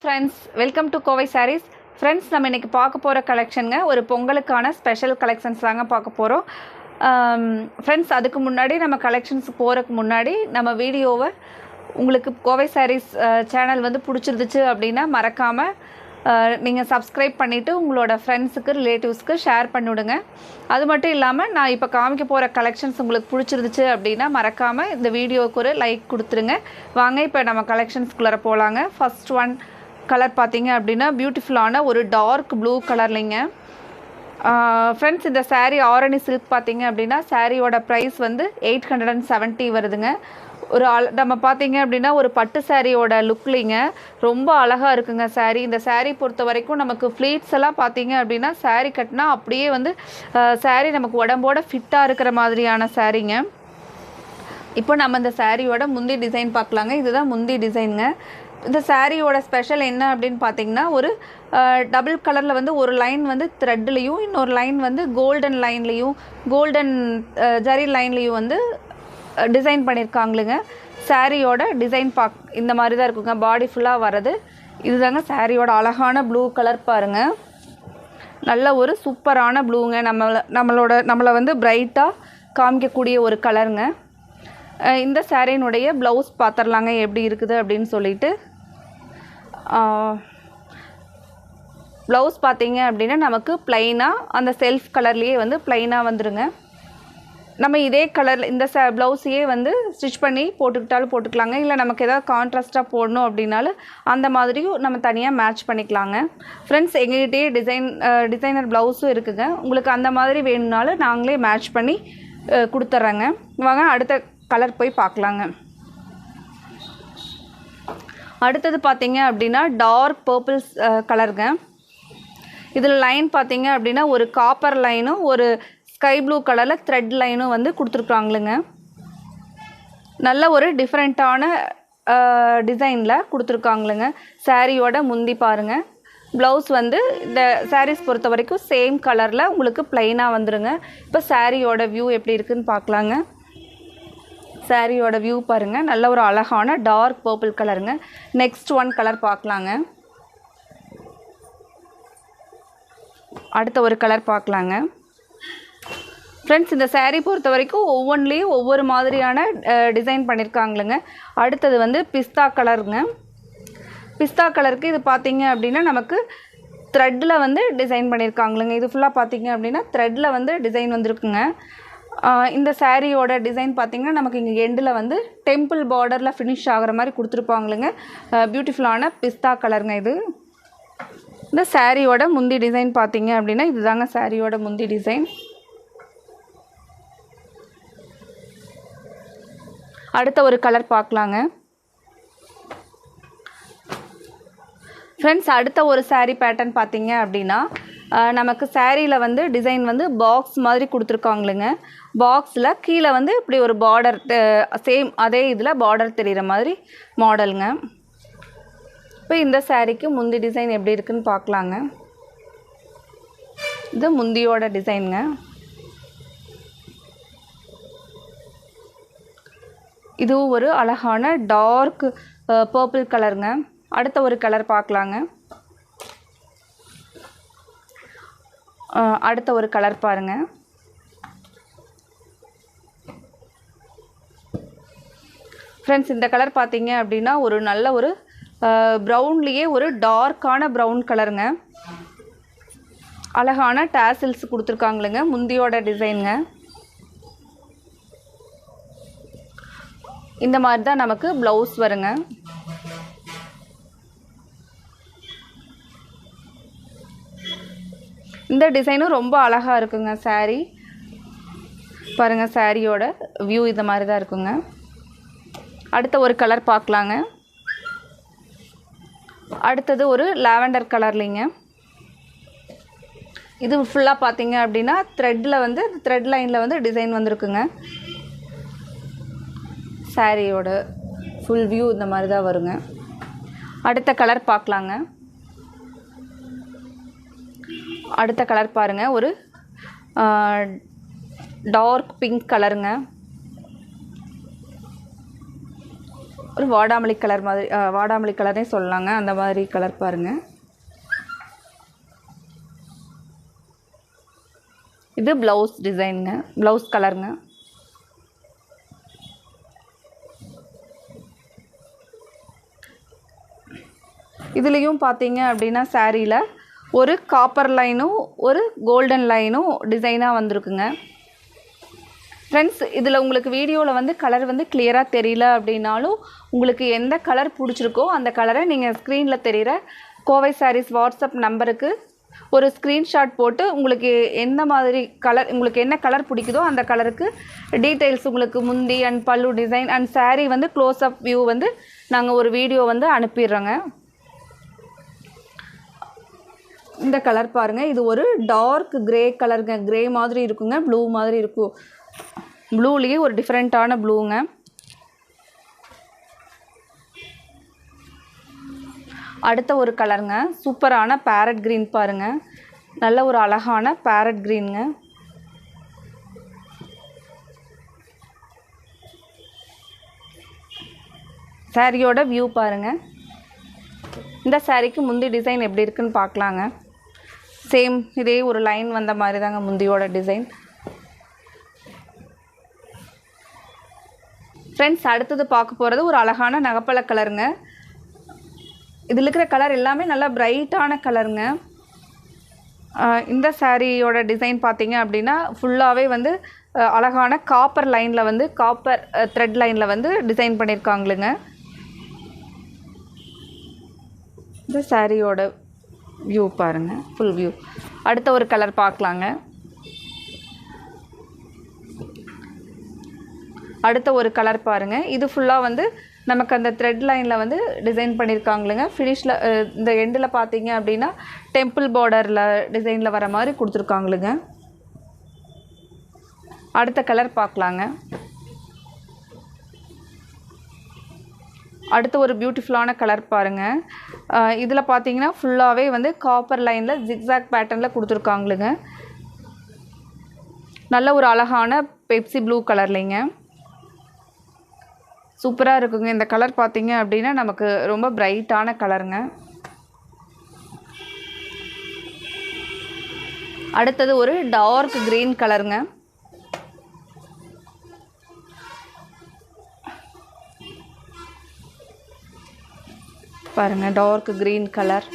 Friends, welcome to Kovai Sarees. Friends, நம்ம இன்னைக்கு பார்க்க போற கலெக்ஷன்ங்க ஒரு பொங்கலுக்கான ஸ்பெஷல் கலெக்ஷன்ஸ் தாங்க பார்க்க போறோம். ஃப்ரெண்ட்ஸ், அதுக்கு முன்னாடி நம்ம கலெக்ஷன்ஸ் போறதுக்கு முன்னாடி நம்ம வீடியோவை உங்களுக்கு கோவை சாரீஸ் சேனல் வந்து பிடிச்சிருந்துச்சு அப்படின்னா மறக்காம நீங்கள் சப்ஸ்கிரைப் பண்ணிவிட்டு உங்களோட ஃப்ரெண்ட்ஸுக்கு ரிலேட்டிவ்ஸ்க்கு ஷேர் பண்ணிவிடுங்க. அது மட்டும் இல்லாமல் நான் இப்போ காமிக்க போகிற கலெக்ஷன்ஸ் உங்களுக்கு பிடிச்சிருந்துச்சு அப்படின்னா மறக்காமல் இந்த வீடியோவுக்கு ஒரு லைக் கொடுத்துருங்க. வாங்க இப்போ நம்ம கலெக்ஷன்ஸ்குள்ளே போகலாங்க. ஃபர்ஸ்ட் ஒன் கலர் பார்த்தீங்க அப்படின்னா பியூட்டிஃபுல்லான ஒரு டார்க் ப்ளூ கலர்லிங்க. ஃப்ரெண்ட்ஸ், இந்த சாரீ ஆரணி சில்க் பார்த்தீங்க அப்படின்னா சாரியோட ப்ரைஸ் வந்து 870 வருதுங்க. நம்ம பார்த்தீங்க அப்படின்னா ஒரு பட்டு சாரியோட லுக்லிங்க ரொம்ப அழகாக இருக்குங்க சாரீ. இந்த சாரீ பொறுத்த வரைக்கும் நமக்கு ஃப்ளீட்ஸ் எல்லாம் பார்த்தீங்க அப்படின்னா சாரீ கட்டினா அப்படியே வந்து சாரீ நமக்கு உடம்போட ஃபிட்டாக இருக்கிற மாதிரியான சாரீங்க. இப்போ நம்ம இந்த சாரியோட முந்தி டிசைன் பார்க்கலாங்க. இதுதான் முந்தி டிசைனுங்க. இந்த சாரியோட ஸ்பெஷல் என்ன அப்படின்னு பார்த்தீங்கன்னா ஒரு டபுள் கலரில் வந்து ஒரு லைன் வந்து த்ரெட்லேயும் இன்னொரு லைன் வந்து கோல்டன் லைன்லேயும் கோல்டன் ஜரி லைன்லேயும் வந்து டிசைன் பண்ணியிருக்காங்களுங்க. சாரியோட டிசைன் இந்த மாதிரி தான் இருக்குங்க. பாடி ஃபுல்லாக வர்றது இதுதாங்க சாரியோட அழகான ப்ளூ கலர் பாருங்கள். நல்ல ஒரு சூப்பரான ப்ளூங்க. நம்மளை வந்து பிரைட்டாக காமிக்கக்கூடிய ஒரு கலருங்க. இந்த சாரியினுடைய ப்ளவுஸ் பார்த்துடலாங்க எப்படி இருக்குது அப்படின்னு சொல்லிட்டு. ப்ளவுஸ் பார்த்தீங்க அப்படின்னா நமக்கு ப்ளைனாக அந்த செல்ஃப் கலர்லேயே வந்து ப்ளைனாக வந்துடுங்க. நம்ம இதே கலரில் இந்த ப்ளவுஸையே வந்து ஸ்டிச் பண்ணி போட்டுக்கிட்டாலும் போட்டுக்கலாங்க. இல்லை நமக்கு எதாவது கான்ட்ராஸ்ட்டாக போடணும் அப்படின்னாலும் அந்த மாதிரியும் நம்ம தனியாக மேட்ச் பண்ணிக்கலாங்க. ஃப்ரெண்ட்ஸ், எங்கள்கிட்டயே டிசைனர் ப்ளவுஸும் இருக்குதுங்க. உங்களுக்கு அந்த மாதிரி வேணும்னாலும் நாங்களே மேட்ச் பண்ணி கொடுத்துட்றேங்க. வாங்க அடுத்த கலர் போய் பார்க்கலாங்க. அடுத்தது பார்த்தீங்க அப்படின்னா டார்க் பர்பிள் கலருங்க. இதில் லைன் பார்த்தீங்க அப்படின்னா ஒரு காப்பர் லைனும் ஒரு ஸ்கை ப்ளூ கலரில் த்ரெட் லைனும் வந்து கொடுத்துருக்காங்களுங்க. நல்ல ஒரு டிஃப்ரெண்ட்டான டிசைனில் கொடுத்துருக்காங்களுங்க. சாரியோட முந்தி பாருங்கள். ப்ளவுஸ் வந்து இந்த சாரீஸ் பொறுத்த வரைக்கும் சேம் கலரில் உங்களுக்கு ப்ளைனாக வந்துடுங்க. இப்போ சாரியோட வியூ எப்படி இருக்குதுன்னு பார்க்கலாங்க. சாரியோட வியூ பாருங்கள். நல்ல ஒரு அழகான டார்க் பர்பிள் கலருங்க. நெக்ஸ்ட் ஒன் கலர் பார்க்கலாங்க. அடுத்த ஒரு கலர் பார்க்கலாங்க. ஃப்ரெண்ட்ஸ், இந்த சாரீ பொறுத்த வரைக்கும் ஒவ்வொன்றிலையும் ஒவ்வொரு மாதிரியான டிசைன் பண்ணியிருக்காங்களுங்க. அடுத்தது வந்து பிஸ்தா கலருங்க. பிஸ்தா கலருக்கு இது பார்த்தீங்க அப்படின்னா நமக்கு த்ரெட்டில் வந்து டிசைன் பண்ணியிருக்காங்களுங்க. இது ஃபுல்லாக பார்த்தீங்க அப்படின்னா த்ரெட்டில் வந்து டிசைன் வந்துருக்குங்க. இந்த சாரியோட டிசைன் பார்த்திங்கன்னா நமக்கு இங்கே எண்டில் வந்து டெம்பிள் பார்டரில் ஃபினிஷ் ஆகிற மாதிரி கொடுத்துருப்பாங்களுங்க. பியூட்டிஃபுல்லான பிஸ்தா கலருங்க இது. இந்த சாரியோட முந்தி டிசைன் பார்த்திங்க அப்படின்னா இதுதாங்க சாரியோட முந்தி டிசைன். அடுத்த ஒரு கலர் பார்க்கலாங்க. ஃப்ரெண்ட்ஸ், அடுத்த ஒரு சாரீ பேட்டர்ன் பார்த்தீங்க அப்படின்னா நமக்கு சாரியில் வந்து டிசைன் வந்து பாக்ஸ் மாதிரி கொடுத்துருக்காங்களுங்க. பாக்ஸில் கீழே வந்து இப்படி ஒரு பார்டர் சேம் அதே இதில் பார்டர் தெரிகிற மாதிரி மாடலுங்க. இப்போ இந்த சாரீக்கு முந்தி டிசைன் எப்படி இருக்குதுன்னு பார்க்கலாங்க. இது முந்தியோட டிசைனுங்க. இதுவும் ஒரு அழகான டார்க் பர்பிள் கலருங்க. அடுத்த ஒரு கலர் பார்க்கலாங்க. அடுத்த ஒரு கலர் பாருங்கள். ஃப்ரெண்ட்ஸ், இந்த கலர் பார்த்தீங்க அப்படின்னா ஒரு நல்ல ஒரு ப்ரௌன்லேயே ஒரு டார்க்கான ப்ரௌன் கலருங்க. அழகான டேசில்ஸ் கொடுத்துருக்காங்களுங்க. முந்தியோட டிசைனுங்க. இந்த மாதிரி தான் நமக்கு ப்ளவுஸ் வருங்க. இந்த டிசைனும் ரொம்ப அழகாக இருக்குங்க. சாரீ பாருங்கள். சாரியோட வியூ இந்த மாதிரி தான் இருக்குங்க. அடுத்த ஒரு கலர் பார்க்கலாங்க. அடுத்தது ஒரு லாவெண்டர் கலர்லிங்க. இது ஃபுல்லாக பார்த்தீங்க அப்படின்னா த்ரெட்டில் வந்து த்ரெட் லைனில் வந்து டிசைன் வந்துருக்குங்க. சாரியோட ஃபுல் வியூ இந்த மாதிரி தான் வருங்க. அடுத்த கலர் பார்க்கலாங்க. அடுத்த கலர் பாருங்கள். ஒரு டார்க் பிங்க் கலருங்க. ஒரு வாடாமல்லி கலர் மாதிரி, வாடாமல்லி கலர்னே சொல்லலாங்க, அந்த மாதிரி கலர் பாருங்கள். இது ப்ளவுஸ் டிசைனுங்க, ப்ளவுஸ் கலருங்க. இதுலேயும் பார்த்தீங்க அப்படின்னா சாரியில் ஒரு காப்பர் லைனும் ஒரு கோல்டன் லைனும் டிசைனாக வந்திருக்குங்க. ஃப்ரெண்ட்ஸ், இதில் உங்களுக்கு வீடியோவில் வந்து கலர் வந்து கிளியராக தெரியல அப்படின்னாலும் உங்களுக்கு எந்த கலர் பிடிச்சிருக்கோ அந்த கலரை நீங்கள் ஸ்க்ரீனில் தெரிகிற கோவை சாரீஸ் வாட்ஸ்அப் நம்பருக்கு ஒரு ஸ்க்ரீன்ஷாட் போட்டு உங்களுக்கு எந்த மாதிரி கலர், உங்களுக்கு என்ன கலர் பிடிக்குதோ அந்த கலருக்கு டீட்டெயில்ஸ், உங்களுக்கு முந்தி அண்ட் பல்லு டிசைன் அண்ட் சாரீ வந்து க்ளோஸ்அப் வியூ வந்து நாங்கள் ஒரு வீடியோ வந்து அனுப்பிடுறோங்க. இந்த கலர் பாருங்கள், இது ஒரு டார்க் கிரே கலருங்க, கிரே மாதிரி இருக்குங்க, ப்ளூ மாதிரி இருக்கும். ப்ளூலேயே ஒரு டிஃப்ரெண்ட்டான ப்ளூங்க. அடுத்த ஒரு கலருங்க, சூப்பரான பேரட் க்ரீன் பாருங்கள், நல்ல ஒரு அழகான பேரட் க்ரீனுங்க. சாரியோட வியூ பாருங்கள். இந்த சாரிக்கு முந்தி டிசைன் எப்படி இருக்குன்னு பார்க்கலாங்க. சேம் இதே ஒரு லைன் வந்த மாதிரி தாங்க முந்தியோட டிசைன். ஃப்ரெண்ட்ஸ், அடுத்தது பார்க்க போகிறது ஒரு அழகான நகப்பழ கலருங்க. இதில் இருக்கிற கலர் எல்லாமே நல்லா பிரைட்டான கலருங்க. இந்த சாரியோட டிசைன் பார்த்தீங்க அப்படின்னா ஃபுல்லாகவே வந்து அழகான காப்பர் லைனில் வந்து காப்பர் த்ரெட் லைனில் வந்து டிசைன் பண்ணியிருக்காங்களுங்க. இந்த சாரியோட வியூ பாருங்கள், ஃபுல் வியூ. அடுத்த ஒரு கலர் பார்க்கலாங்க. அடுத்த ஒரு கலர் பாருங்கள், இது ஃபுல்லாக வந்து நமக்கு அந்த த்ரெட் லைனில் வந்து டிசைன் பண்ணியிருக்காங்களுங்க. ஃபினிஷில் இந்த எண்டில் பார்த்தீங்க அப்படின்னா டெம்பிள் பார்டரில் டிசைனில் வர மாதிரி கொடுத்துருக்காங்களுங்க. அடுத்த கலர் பார்க்கலாங்க. அடுத்த ஒரு பியூட்டிஃபுல்லான கலர் பாருங்கள். இதில் பார்த்தீங்கன்னா ஃபுல்லாகவே வந்து காப்பர் லைனில் ஜிக்ஸாக் பேட்டர்னில் கொடுத்துருக்காங்களுங்க. நல்ல ஒரு அழகான பெப்சி ப்ளூ கலர்லைங்க, சூப்பராக இருக்குங்க. இந்த கலர் பார்த்தீங்க அப்படின்னா நமக்கு ரொம்ப பிரைட்டான கலருங்க. அடுத்தது ஒரு டார்க் கிரீன் கலருங்க. பாருங்கள், டார்க் கிரீன் கலர்.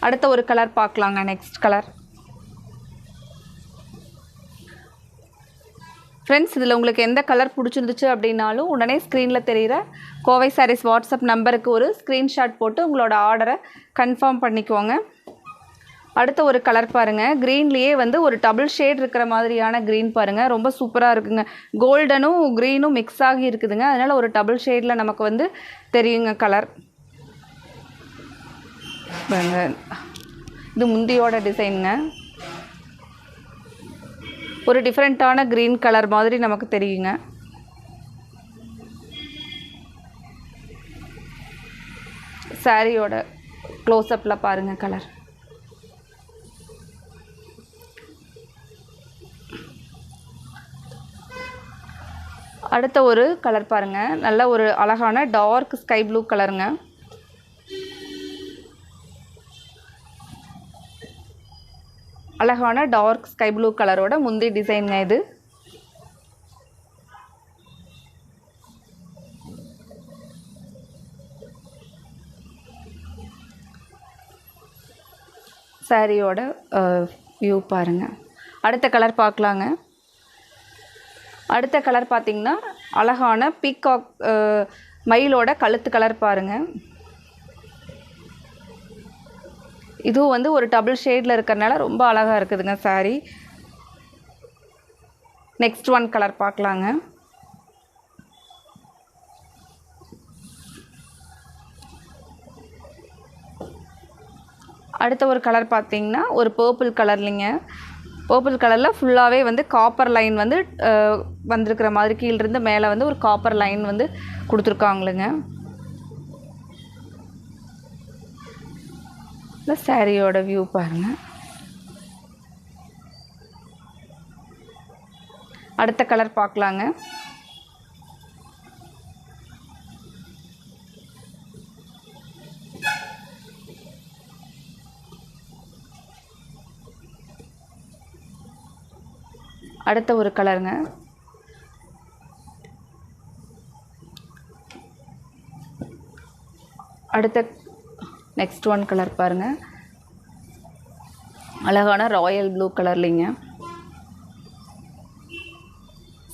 அடுத்த ஒரு கலர் பார்க்கலாங்க. நெக்ஸ்ட் கலர் ஃப்ரெண்ட்ஸ், இதில் உங்களுக்கு எந்த கலர் பிடிச்சிருந்துச்சு அப்படின்னாலும் உடனே ஸ்க்ரீனில் தெரிகிற கோவை சாரீஸ் வாட்ஸ்அப் நம்பருக்கு ஒரு ஸ்க்ரீன்ஷாட் போட்டு உங்களோட ஆர்டரை கன்ஃபார்ம் பண்ணிக்கோங்க. அடுத்த ஒரு கலர் பாருங்கள், க்ரீன்லேயே வந்து ஒரு டபுள் ஷேட் இருக்கிற மாதிரியான க்ரீன் பாருங்கள், ரொம்ப சூப்பராக இருக்குங்க. கோல்டனும் க்ரீனும் மிக்ஸ் ஆகி இருக்குதுங்க, அதனால் ஒரு டபுள் ஷேடில் நமக்கு வந்து தெரியுங்க கலர் பாருங்க. இது முந்தியோட டிசைனுங்க, ஒரு டிஃப்ரெண்ட்டான க்ரீன் கலர் மாதிரி நமக்கு தெரியுங்க. சாரியோட க்ளோஸ்அப்பில் பாருங்கள் கலர். அடுத்த ஒரு கலர் பாருங்கள், நல்ல ஒரு அழகான டார்க் ஸ்கை ப்ளூ கலருங்க. அழகான டார்க் ஸ்கை ப்ளூ கலரோட முந்தி டிசைனுங்க இது. சாரியோட வியூ பாருங்கள். அடுத்த கலர் பார்க்கலாங்க. அடுத்த கலர் பார்த்திங்கன்னா அழகான பீகாக் மயிலோட கழுத்து கலர் பாருங்கள். இதுவும் வந்து ஒரு டபுள் ஷேடில் இருக்கிறனால ரொம்ப அழகாக இருக்குதுங்க சாரி. நெக்ஸ்ட் ஒன் கலர் பார்க்கலாங்க. அடுத்த ஒரு கலர் பார்த்திங்கன்னா ஒரு பர்பிள் கலர்லிங்க. பர்பிள் கலரில் ஃபுல்லாகவே வந்து காப்பர் லைன் வந்து வந்திருக்கிற மாதிரி கீழிருந்து மேலே வந்து ஒரு காப்பர் லைன் வந்து கொடுத்துருக்காங்களுங்க. இந்த சாரியோட வியூ பாருங்கள். அடுத்த கலர் பார்க்கலாங்க. அடுத்த ஒரு கலருங்க. அடுத்த நெக்ஸ்ட் ஒன் கலர் பாருங்கள். அழகான ராயல் ப்ளூ கலர்லிங்க.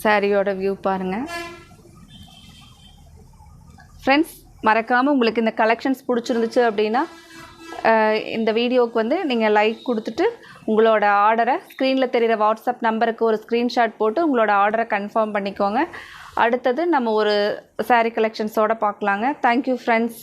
சாரியோட வியூ பாருங்கள். ஃப்ரெண்ட்ஸ், மறக்காமல் உங்களுக்கு இந்த கலெக்ஷன்ஸ் பிடிச்சிருந்துச்சு அப்படின்னா இந்த வீடியோவுக்கு வந்து நீங்கள் லைக் கொடுத்துட்டு உங்களோட ஆர்டரை ஸ்க்ரீனில் தெரிகிற வாட்ஸ்அப் நம்பருக்கு ஒரு ஸ்க்ரீன்ஷாட் போட்டு உங்களோட ஆர்டரை கன்ஃபார்ம் பண்ணிக்கோங்க. அடுத்தது நம்ம ஒரு சாரீ கலெக்ஷன்ஸோடு பார்க்கலாங்க. Thank you friends.